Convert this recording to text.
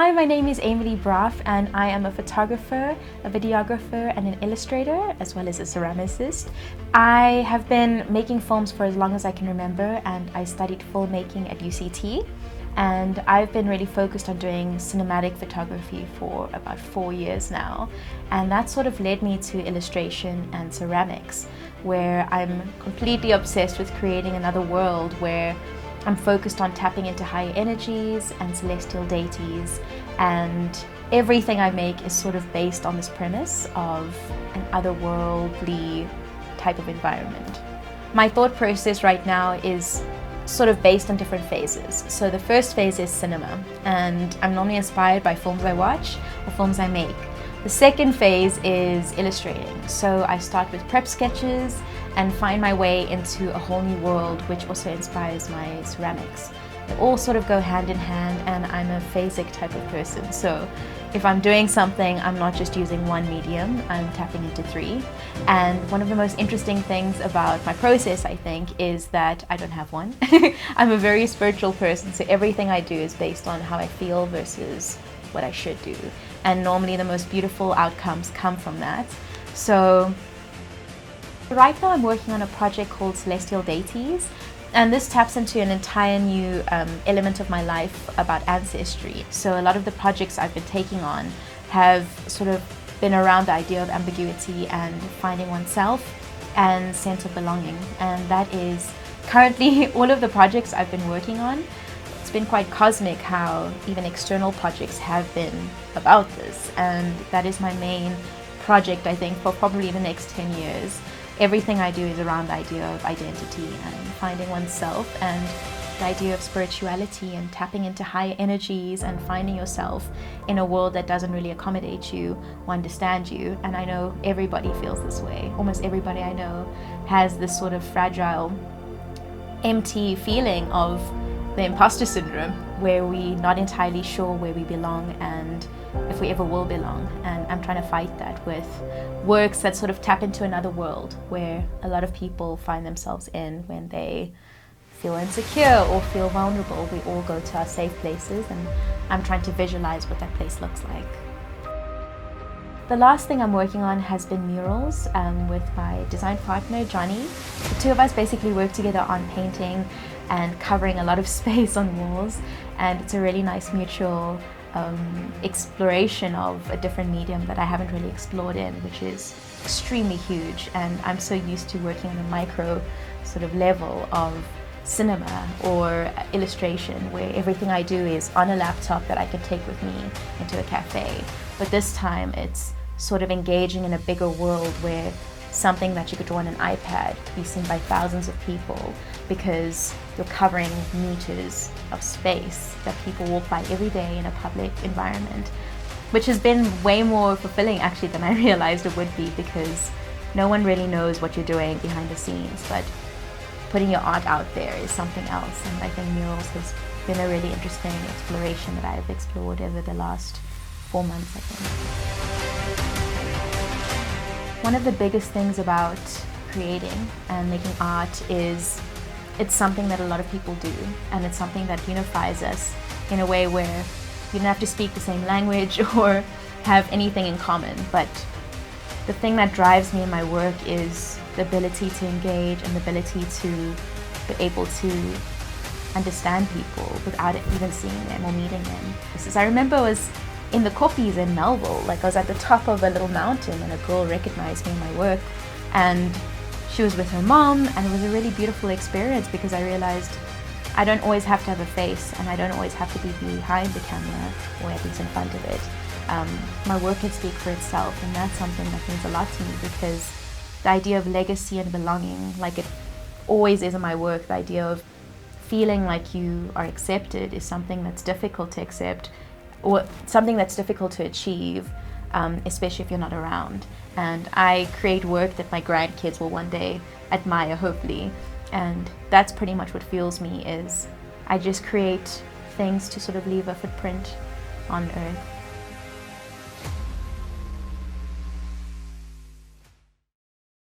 Hi, my name is Amy-Leigh Braaf and I am a photographer, a videographer and an illustrator, as well as a ceramicist. I have been making films for as long as I can remember, and I studied filmmaking at UCT. And I've been really focused on doing cinematic photography for about 4 years now. And that sort of led me to illustration and ceramics, where I'm completely obsessed with creating another world where I'm focused on tapping into higher energies and celestial deities, and everything I make is sort of based on this premise of an otherworldly type of environment. My thought process right now is sort of based on different phases. So the first phase is cinema, and I'm normally inspired by films I watch or films I make. The second phase is illustrating. So I start with prep sketches and find my way into a whole new world, which also inspires my ceramics. They all sort of go hand in hand, and I'm a phasic type of person. So if I'm doing something, I'm not just using one medium, I'm tapping into 3. And one of the most interesting things about my process, I think, is that I don't have one. I'm a very spiritual person, so everything I do is based on how I feel versus what I should do. And normally the most beautiful outcomes come from that. So right now I'm working on a project called Celestial Deities, and this taps into an entire new element of my life about ancestry. So a lot of the projects I've been taking on have sort of been around the idea of ambiguity and finding oneself and sense of belonging. And that is currently all of the projects I've been working on. It's been quite cosmic how even external projects have been about this, and that is my main project, I think, for probably the next 10 years. Everything I do is around the idea of identity and finding oneself, and the idea of spirituality and tapping into higher energies and finding yourself in a world that doesn't really accommodate you or understand you. And I know everybody feels this way. Almost everybody I know has this sort of fragile, empty feeling of the imposter syndrome, where we're not entirely sure where we belong and if we ever will belong. And I'm trying to fight that with works that sort of tap into another world where a lot of people find themselves in when they feel insecure or feel vulnerable. We all go to our safe places, and I'm trying to visualize what that place looks like. The last thing I'm working on has been murals with my design partner, Johnny. The two of us basically work together on painting and covering a lot of space on walls, and it's a really nice mutual exploration of a different medium that I haven't really explored in, which is extremely huge. And I'm so used to working on a micro sort of level of cinema or illustration, where everything I do is on a laptop that I can take with me into a cafe. But this time it's sort of engaging in a bigger world where something that you could draw on an iPad could be seen by thousands of people, because you're covering meters of space that people walk by every day in a public environment, which has been way more fulfilling actually than I realized it would be, because no one really knows what you're doing behind the scenes, but putting your art out there is something else. And I think murals has been a really interesting exploration that I've explored over the last 4 months, I think. One of the biggest things about creating and making art is it's something that a lot of people do, and it's something that unifies us in a way where you don't have to speak the same language or have anything in common. But the thing that drives me in my work is the ability to engage and the ability to be able to understand people without even seeing them or meeting them. I remember I was in the Koppies in Melville, like I was at the top of a little mountain, and a girl recognized me in my work, and she was with her mom, and it was a really beautiful experience, because I realized I don't always have to have a face, and I don't always have to be behind the camera, or at least in front of it. My work can speak for itself, and that's something that means a lot to me, because the idea of legacy and belonging, like it always is in my work, the idea of feeling like you are accepted is something that's difficult to accept, or something that's difficult to achieve, especially if you're not around. And I create work that my grandkids will one day admire, hopefully. And that's pretty much what fuels me, is I just create things to sort of leave a footprint on Earth.